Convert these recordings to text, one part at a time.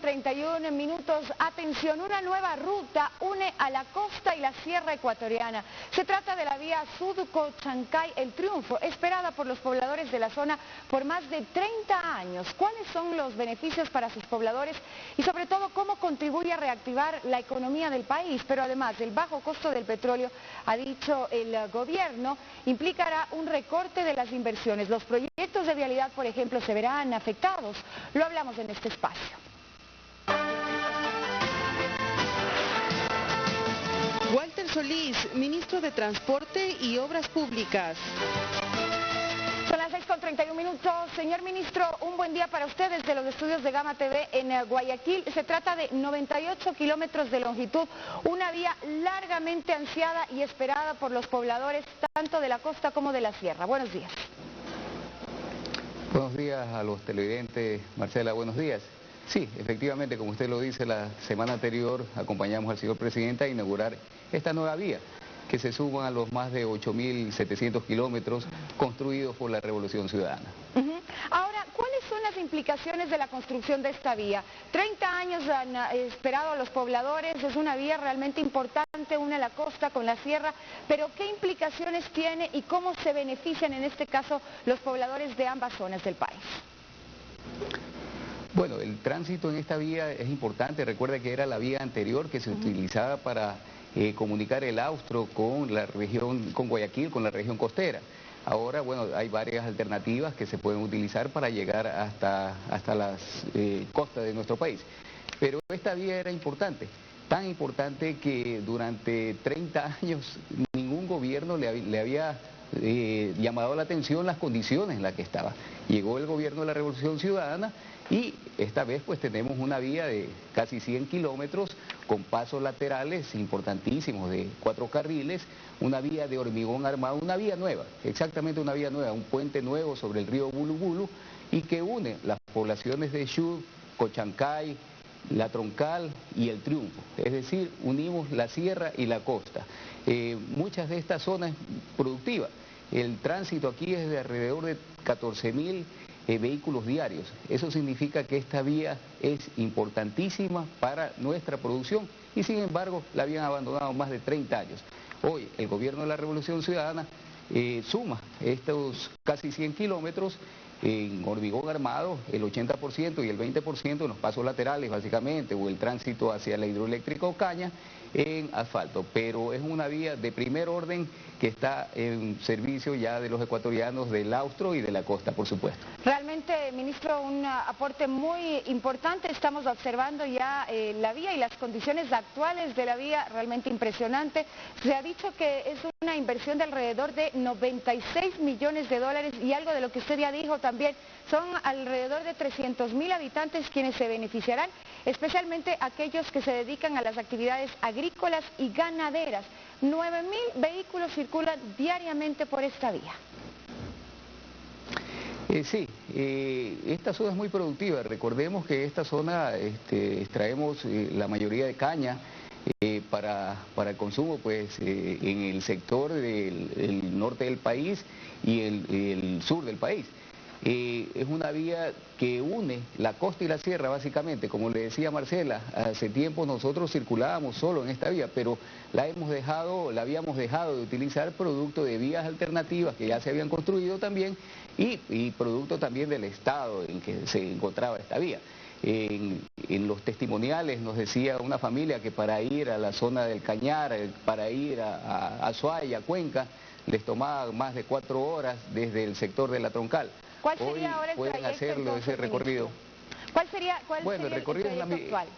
6:31. Atención, una nueva ruta une a la costa y la sierra ecuatoriana. Se trata de la vía Sud-Cochancay-El Triunfo, esperada por los pobladores de la zona por más de 30 años. ¿Cuáles son los beneficios para sus pobladores y sobre todo cómo contribuye a reactivar la economía del país? Pero además, el bajo costo del petróleo, ha dicho el gobierno, implicará un recorte de las inversiones. Los proyectos de vialidad, por ejemplo, se verán afectados. Lo hablamos en este espacio. Walter Solís, ministro de Transporte y Obras Públicas. Son las 6:31. Señor ministro, un buen día para usted desde los estudios de Gama TV en Guayaquil. Se trata de 98 kilómetros de longitud, una vía largamente ansiada y esperada por los pobladores tanto de la costa como de la sierra. Buenos días. Buenos días a los televidentes. Marcela, buenos días. Sí, efectivamente, como usted lo dice, la semana anterior acompañamos al señor presidente a inaugurar esta nueva vía, que se suma a los más de 8.700 kilómetros construidos por la Revolución Ciudadana. Ahora, ¿cuáles son las implicaciones de la construcción de esta vía? 30 años han esperado a los pobladores, es una vía realmente importante, une la costa con la sierra, pero ¿qué implicaciones tiene y cómo se benefician en este caso los pobladores de ambas zonas del país? Bueno, el tránsito en esta vía es importante. Recuerda que era la vía anterior que se utilizaba para comunicar el Austro con la región, con Guayaquil, con la región costera. Ahora, bueno, hay varias alternativas que se pueden utilizar para llegar hasta las costas de nuestro país. Pero esta vía era importante, tan importante que durante 30 años ningún gobierno le había llamado la atención las condiciones en las que estaba. Llegó el gobierno de la Revolución Ciudadana y esta vez pues tenemos una vía de casi 100 kilómetros con pasos laterales importantísimos de 4 carriles, una vía de hormigón armado, una vía nueva, exactamente una vía nueva, un puente nuevo sobre el río Bulubulu y que une las poblaciones de Chub, Cochancay, La Troncal y El Triunfo, es decir, unimos la sierra y la costa. Muchas de estas zonas productivas, el tránsito aquí es de alrededor de 14.000 vehículos diarios. Eso significa que esta vía es importantísima para nuestra producción y sin embargo la habían abandonado más de 30 años. Hoy el gobierno de la Revolución Ciudadana suma estos casi 100 kilómetros en hormigón armado, el 80% y el 20% en los pasos laterales básicamente, o el tránsito hacia la hidroeléctrica Ocaña en asfalto, pero es una vía de primer orden que está en servicio ya de los ecuatorianos del Austro y de la costa, por supuesto. Realmente, ministro, un aporte muy importante. Estamos observando ya la vía y las condiciones actuales de la vía, realmente impresionante. Se ha dicho que es una inversión de alrededor de 96 millones de dólares y algo de lo que usted ya dijo también, son alrededor de 300.000 habitantes quienes se beneficiarán, especialmente aquellos que se dedican a las actividades agrícolas y ganaderas. 9.000 vehículos circulan diariamente por esta vía. Sí, esta zona es muy productiva. Recordemos que esta zona extraemos la mayoría de caña para el consumo pues, en el sector del norte del país y el sur del país. Es una vía que une la costa y la sierra básicamente, como le decía Marcela, hace tiempo nosotros circulábamos solo en esta vía, pero la habíamos dejado de utilizar producto de vías alternativas que ya se habían construido también y producto también del estado en que se encontraba esta vía. En los testimoniales nos decía una familia que para ir a la zona del Cañar, para ir a Azuay, a Cuenca, les tomaba más de 4 horas desde el sector de La Troncal. ¿Cuál sería ahora el pueden trayecto, hacerlo, entonces, ese recorrido. ¿Cuál sería el recorrido el trayecto actual?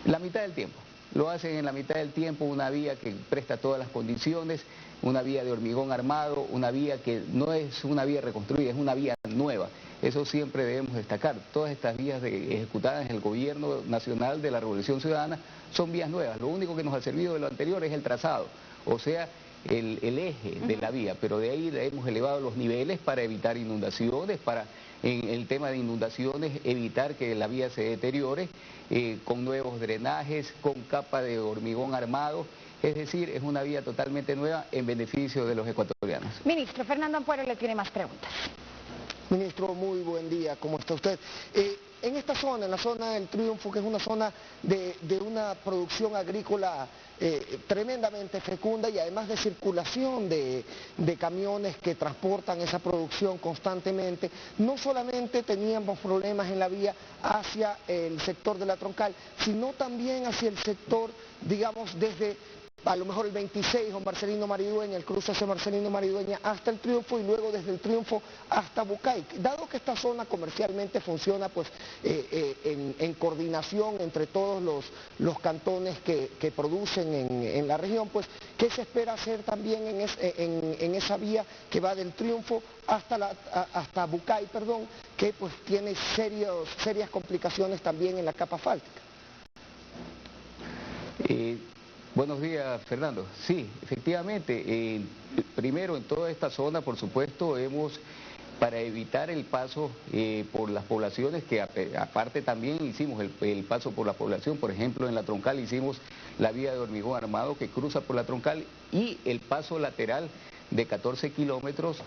La mitad del tiempo. Lo hacen en la mitad del tiempo, una vía que presta todas las condiciones, una vía de hormigón armado, una vía que no es una vía reconstruida, es una vía nueva. Eso siempre debemos destacar. Todas estas vías ejecutadas en el gobierno nacional de la Revolución Ciudadana son vías nuevas. Lo único que nos ha servido de lo anterior es el trazado, o sea, el eje de la vía, pero de ahí hemos elevado los niveles para evitar inundaciones, para en el tema de inundaciones evitar que la vía se deteriore, con nuevos drenajes, con capa de hormigón armado, es decir, es una vía totalmente nueva en beneficio de los ecuatorianos. Ministro, Fernando Ampuero le tiene más preguntas. Ministro, muy buen día, ¿cómo está usted? en esta zona, en la zona del Triunfo, que es una zona de una producción agrícola tremendamente fecunda y además de circulación de camiones que transportan esa producción constantemente, no solamente teníamos problemas en la vía hacia el sector de la Troncal, sino también hacia el sector, digamos, desde a lo mejor el 26 o Marcelino Maridueña, el cruce hacia Marcelino Maridueña hasta el Triunfo y luego desde el Triunfo hasta Bucay. Dado que esta zona comercialmente funciona pues en coordinación entre todos los cantones que producen en la región, pues ¿qué se espera hacer también en esa vía que va del Triunfo hasta Bucay, perdón, que pues tiene serias complicaciones también en la capa fáltica? Buenos días, Fernando. Sí, efectivamente, primero en toda esta zona, por supuesto, para evitar el paso por las poblaciones, que aparte también hicimos el paso por la población, por ejemplo, en la Troncal hicimos la vía de hormigón armado que cruza por la Troncal y el paso lateral de 14 kilómetros,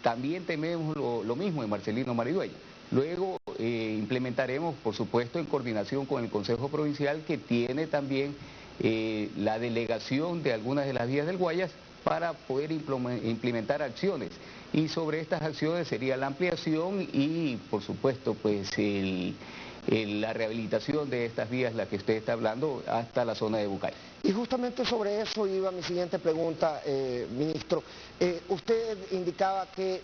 también tenemos lo mismo en Marcelino Maridueña. Luego implementaremos, por supuesto, en coordinación con el Consejo Provincial, que tiene también la delegación de algunas de las vías del Guayas para poder implementar acciones. Y sobre estas acciones sería la ampliación y, por supuesto, pues la rehabilitación de estas vías, la que usted está hablando, hasta la zona de Bucay. Y justamente sobre eso iba mi siguiente pregunta, ministro. Usted indicaba que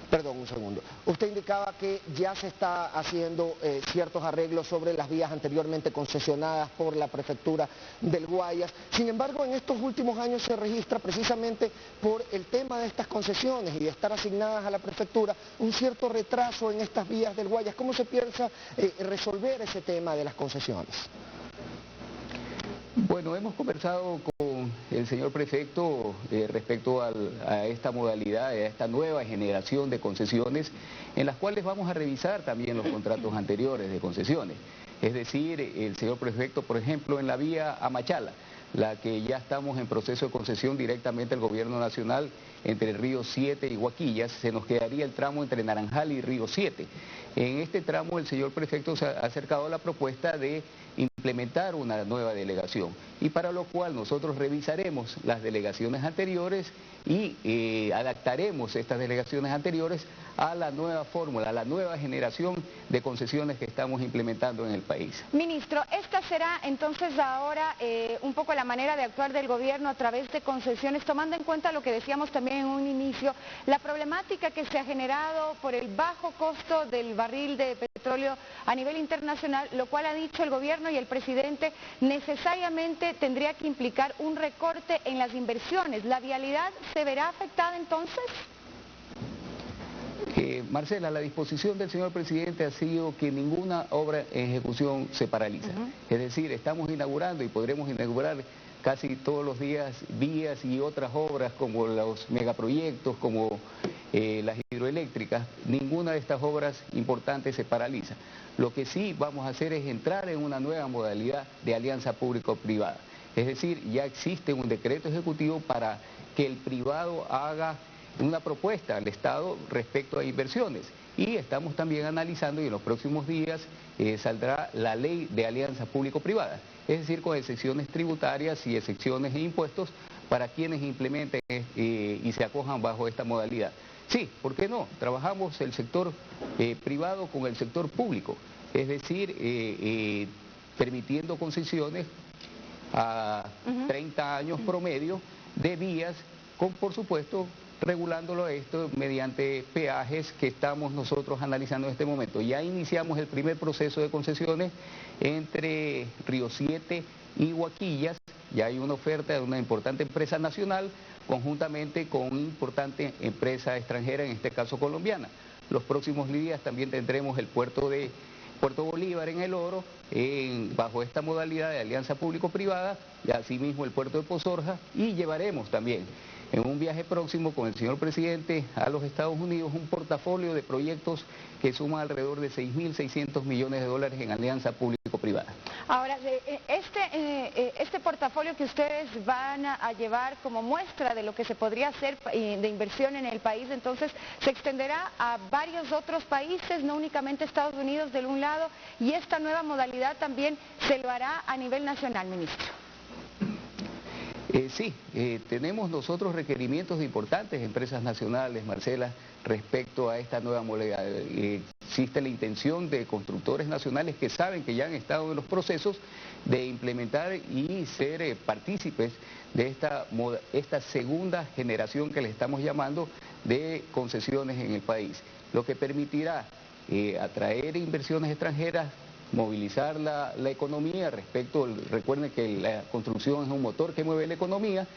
Perdón, un segundo. Usted indicaba que ya se está haciendo ciertos arreglos sobre las vías anteriormente concesionadas por la prefectura del Guayas. Sin embargo, en estos últimos años se registra precisamente por el tema de estas concesiones y de estar asignadas a la prefectura un cierto retraso en estas vías del Guayas. ¿Cómo se piensa resolver ese tema de las concesiones? Bueno, hemos conversado con el señor prefecto respecto a esta modalidad, a esta nueva generación de concesiones, en las cuales vamos a revisar también los contratos anteriores de concesiones. Es decir, el señor prefecto, por ejemplo, en la vía Amachala, la que ya estamos en proceso de concesión directamente al gobierno nacional entre el Río 7 y Huaquillas, se nos quedaría el tramo entre Naranjal y Río 7. En este tramo el señor prefecto se ha acercado a la propuesta de implementar una nueva delegación y para lo cual nosotros revisaremos las delegaciones anteriores y adaptaremos estas delegaciones anteriores a la nueva fórmula, a la nueva generación de concesiones que estamos implementando en el país. Ministro, esta será entonces ahora un poco la manera de actuar del gobierno a través de concesiones, tomando en cuenta lo que decíamos también en un inicio, la problemática que se ha generado por el bajo costo del barril de petróleo a nivel internacional, lo cual ha dicho el gobierno y el presidente necesariamente tendría que implicar un recorte en las inversiones. ¿La vialidad se verá afectada entonces? Marcela, la disposición del señor presidente ha sido que ninguna obra en ejecución se paraliza. Es decir, estamos inaugurando y podremos inaugurar casi todos los días vías y otras obras como los megaproyectos, como las hidroeléctricas. Ninguna de estas obras importantes se paraliza. Lo que sí vamos a hacer es entrar en una nueva modalidad de alianza público-privada. Es decir, ya existe un decreto ejecutivo para que el privado haga una propuesta al Estado respecto a inversiones y estamos también analizando y en los próximos días saldrá la ley de alianza público-privada, es decir, con excepciones tributarias y excepciones de impuestos para quienes implementen y se acojan bajo esta modalidad. Sí, ¿por qué no? Trabajamos el sector privado con el sector público, es decir, permitiendo concesiones a 30 años promedio de vías con, por supuesto, regulándolo esto mediante peajes que estamos nosotros analizando en este momento. Ya iniciamos el primer proceso de concesiones entre Río 7 y Huaquillas, ya hay una oferta de una importante empresa nacional conjuntamente con una importante empresa extranjera, en este caso colombiana. Los próximos días también tendremos el puerto de Puerto Bolívar en El Oro, bajo esta modalidad de alianza público-privada, y asimismo el puerto de Pozorja, y llevaremos también en un viaje próximo con el señor presidente a los Estados Unidos un portafolio de proyectos que suma alrededor de 6.600 millones de dólares en alianza público-privada. Ahora, este portafolio que ustedes van a llevar como muestra de lo que se podría hacer de inversión en el país, entonces se extenderá a varios otros países, no únicamente Estados Unidos de un lado, y esta nueva modalidad también se lo hará a nivel nacional, ministro. Sí, tenemos nosotros requerimientos de importantes empresas nacionales, Marcela, respecto a esta nueva modalidad. Existe la intención de constructores nacionales que saben que ya han estado en los procesos de implementar y ser partícipes de esta segunda generación que le estamos llamando de concesiones en el país, lo que permitirá atraer inversiones extranjeras, movilizar la economía recuerden que la construcción es un motor que mueve la economía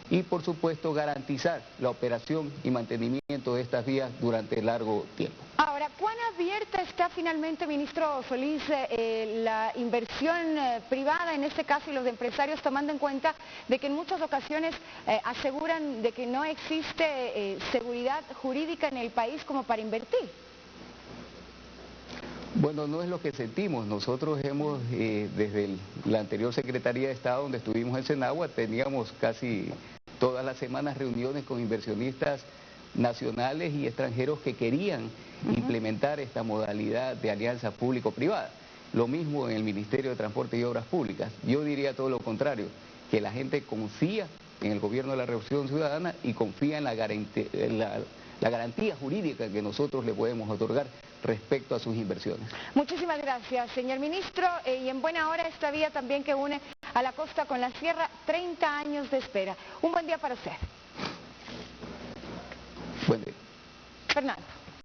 y por supuesto garantizar la operación y mantenimiento de estas vías durante largo tiempo. Ahora, ¿cuán abierta está finalmente, ministro Solís, la inversión privada en este caso y los empresarios, tomando en cuenta de que en muchas ocasiones aseguran de que no existe seguridad jurídica en el país como para invertir? Bueno, no es lo que sentimos. Nosotros hemos, desde la anterior Secretaría de Estado, donde estuvimos en Senagua, teníamos casi todas las semanas reuniones con inversionistas nacionales y extranjeros que querían implementar esta modalidad de alianza público-privada. Lo mismo en el Ministerio de Transporte y Obras Públicas. Yo diría todo lo contrario, que la gente confía en el Gobierno de la Revolución Ciudadana y confía en la garantía jurídica que nosotros le podemos otorgar respecto a sus inversiones. Muchísimas gracias, señor ministro, y en buena hora esta vía también que une a la costa con la sierra, 30 años de espera. Un buen día para usted. Buen día. Fernando.